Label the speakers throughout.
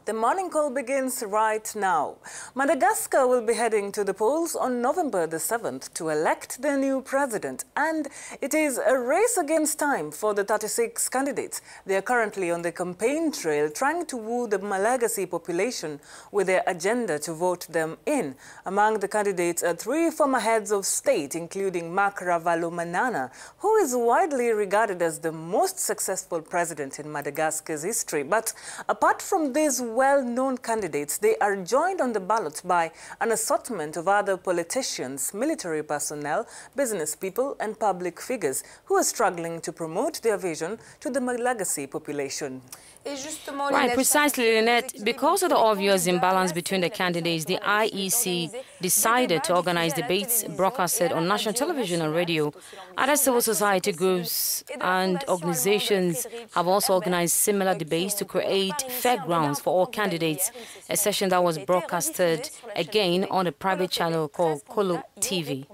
Speaker 1: The morning call begins right now. Madagascar will be heading to the polls on November the 7th to elect their new president. And it is a race against time for the 36 candidates. They are currently on the campaign trail trying to woo the Malagasy population with their agenda to vote them in. Among the candidates are 3 former heads of state, including Marc Ravalomanana, who is widely regarded as the most successful president in Madagascar's history. But apart from these well-known candidates, they are joined on the ballot by an assortment of other politicians, military personnel, business people and public figures who are struggling to promote their vision to the Malagasy population.
Speaker 2: Right, precisely, Lynette. Because of the obvious imbalance between the candidates, the IEC decided to organize debates broadcasted on national television and radio. Other civil society groups and organizations have also organized similar debates to create fair grounds for all candidates, a session that was broadcasted again on a private channel called Kolo TV.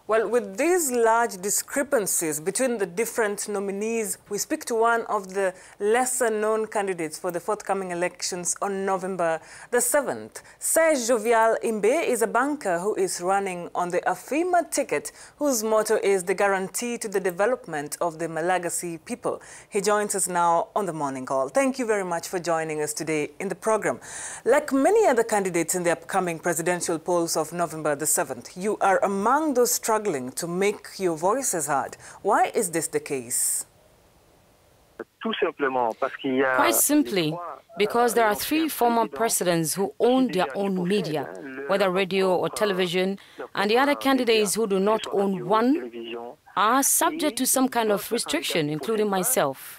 Speaker 1: Well, with these large discrepancies between the different nominees, we speak to one of the lesser-known candidates for the forthcoming elections on November the 7th. Serge Jovial Imbe is a banker who is running on the AFIMA ticket, whose motto is the guarantee to the development of the Malagasy people. He joins us now on the morning call. Thank you very much for joining us today in the program. Like many other candidates in the upcoming presidential polls of November the 7th, you are among those struggling to make your voices heard. Why is this the case?
Speaker 2: Quite simply, because there are 3 former presidents who own their own media, whether radio or television, and the other candidates who do not own one are subject to some kind of restriction, including myself.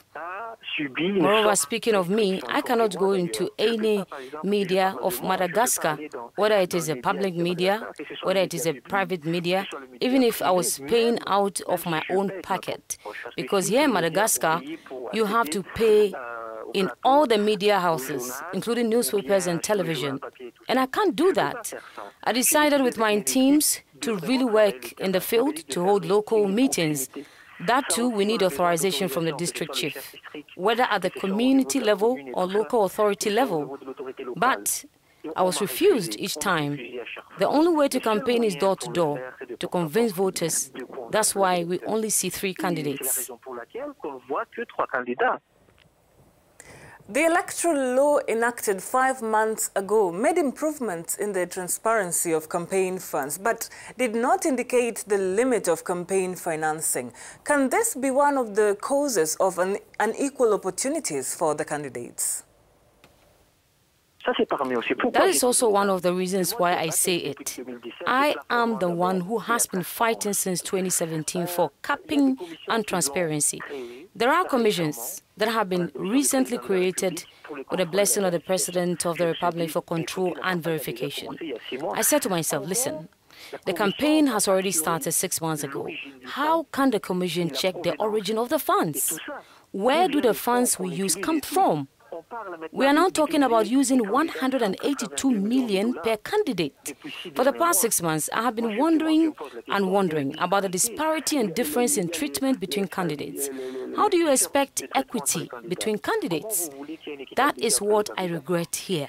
Speaker 2: Moreover, speaking of me, I cannot go into any media of Madagascar, whether it is a public media, whether it is a private media, even if I was paying out of my own pocket. Because here in Madagascar, you have to pay in all the media houses, including newspapers and television. And I can't do that. I decided with my teams to really work in the field, to hold local meetings. That too, we need authorization from the district chief, whether at the community level or local authority level. But I was refused each time. The only way to campaign is door to door, to convince voters. That's why we only see 3 candidates.
Speaker 1: The electoral law enacted 5 months ago made improvements in the transparency of campaign funds, but did not indicate the limit of campaign financing. Can this be one of the causes of unequal opportunities for the candidates?
Speaker 2: That is also one of the reasons why I say it. I am the one who has been fighting since 2017 for capping and transparency. There are commissions that have been recently created with the blessing of the President of the Republic for control and verification. I said to myself, listen, the campaign has already started 6 months ago. How can the commission check the origin of the funds? Where do the funds we use come from? We are now talking about using 182 million per candidate. For the past 6 months, I have been wondering about the disparity and difference in treatment between candidates. How do you expect equity between candidates? That is what I regret here.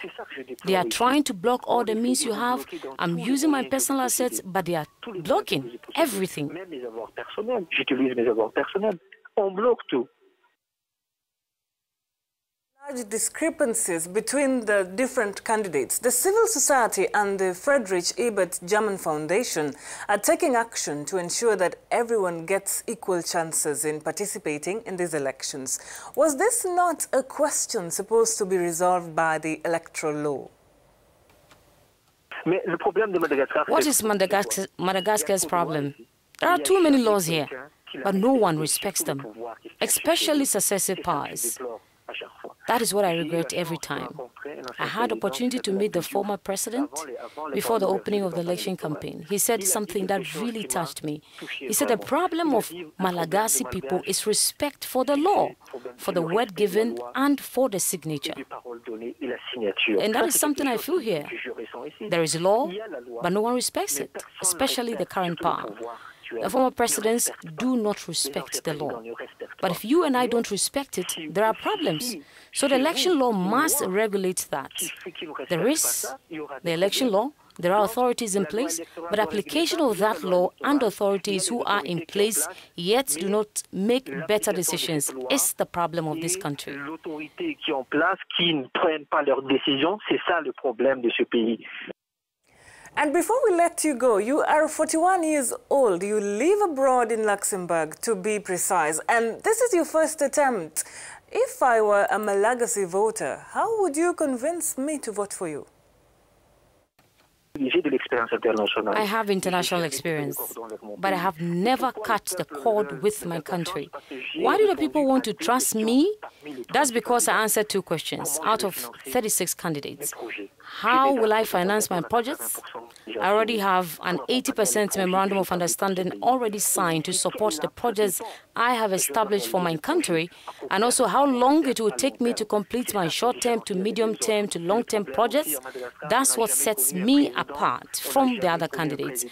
Speaker 2: They are trying to block all the means you have. I'm using my personal assets, but they are blocking everything.
Speaker 1: Large discrepancies between the different candidates. The civil society and the Friedrich Ebert German Foundation are taking action to ensure that everyone gets equal chances in participating in these elections. Was this not a question supposed to be resolved by the electoral law?
Speaker 2: What is Madagascar's problem? There are too many laws here, but no one respects them, especially successive powers. That is what I regret every time. I had the opportunity to meet the former president before the opening of the election campaign. He said something that really touched me. He said the problem of Malagasy people is respect for the law, for the word given and for the signature. And that is something I feel here. There is law, but no one respects it, especially the current power. The former presidents do not respect the law. But if you and I don't respect it, there are problems. So the election law must regulate that. There is the election law, there are authorities in place, but application of that law and authorities who are in place yet do not make better decisions is the problem of this country.
Speaker 1: And before we let you go, you are 41 years old. You live abroad in Luxembourg, to be precise, and this is your first attempt. If I were a Malagasy voter, how would you convince me to vote for you?
Speaker 2: I have international experience, but I have never cut the cord with my country. Why do the people want to trust me? That's because I answered 2 questions out of 36 candidates. How will I finance my projects? I already have an 80% memorandum of understanding already signed to support the projects I have established for my country, and also how long it will take me to complete my short-term to medium-term to long-term projects. That's what sets me apart from the other candidates.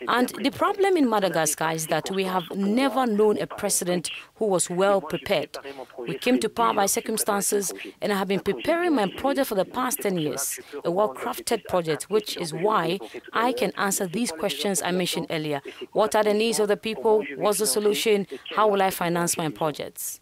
Speaker 2: And the problem in Madagascar is that we have never known a president who was well prepared. We came to power by circumstances, and I have been preparing my project for the past 10 years, a well-crafted project, which is why I can answer these questions I mentioned earlier. What are the needs of the people? What's the solution? How will I finance my projects?